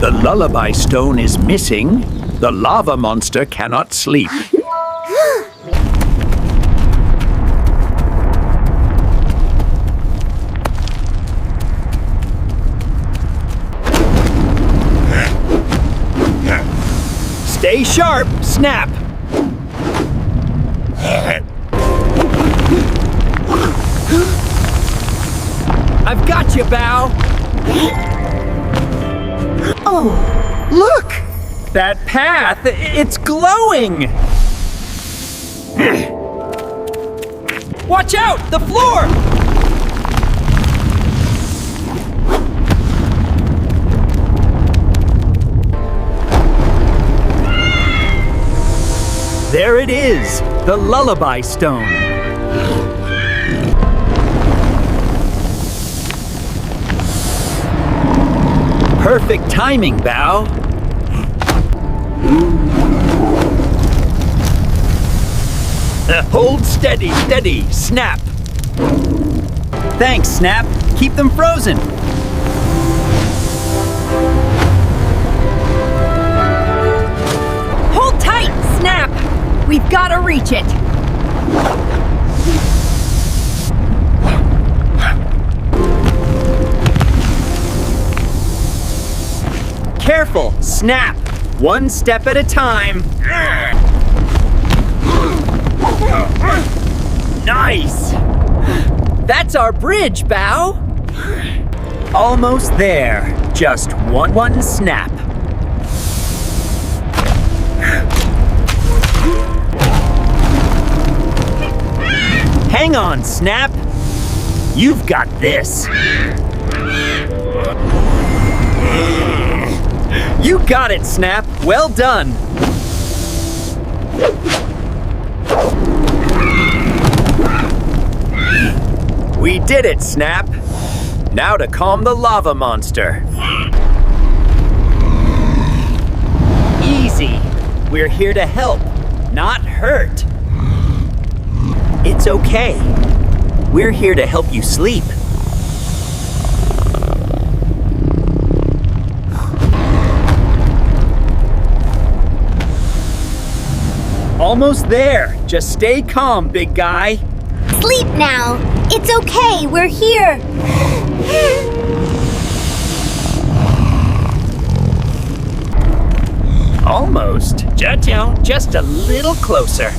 The Lullaby Stone is missing. The lava monster cannot sleep. Stay sharp, Snap! I've got you, Bow! Oh, look! That path, it's glowing! Watch out, the floor! There it is, the Lullaby Stone. Perfect timing, Bow. Hold steady, steady, Snap. Thanks, Snap. Keep them frozen. Hold tight, Snap. We've got to reach it. Careful, Snap. One step at a time. Nice! That's our bridge, Bow. Almost there. Just one snap. Hang on, Snap. You've got this. You got it, Snap. Well done. We did it, Snap. Now to calm the lava monster. Easy. We're here to help, not hurt. It's okay. We're here to help you sleep. Almost there. Just stay calm, big guy. Sleep now. It's okay, we're here. Almost. Just a little closer.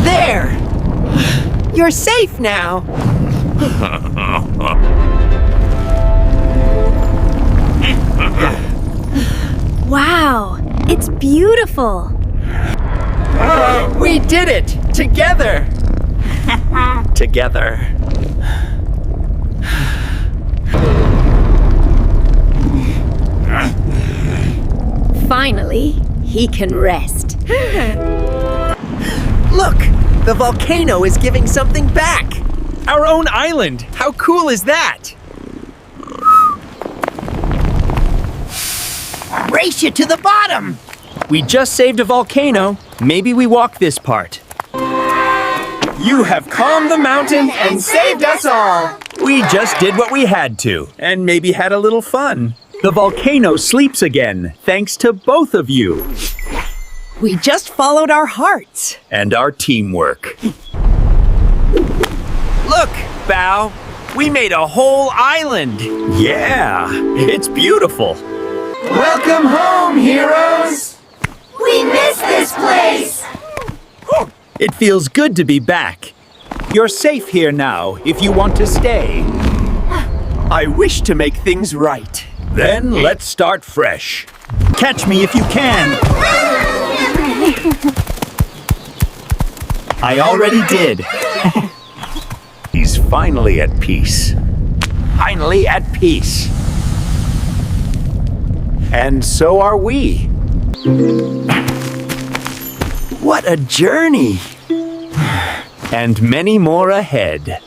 There! You're safe now. Wow, it's beautiful. We did it! Together! Together. Finally, he can rest. Look! The volcano is giving something back! Our own island! How cool is that? Race you to the bottom! We just saved a volcano. Maybe we walk this part. You have calmed the mountain and saved us all! We just did what we had to, and maybe had a little fun. The volcano sleeps again, thanks to both of you. We just followed our hearts. And our teamwork. Look, Bow, we made a whole island. Yeah, it's beautiful. Welcome home, heroes! We miss this place. It feels good to be back. You're safe here now if you want to stay. I wish to make things right. Then let's start fresh. Catch me if you can. I already did. He's finally at peace. Finally at peace. And so are we. What a journey! And many more ahead.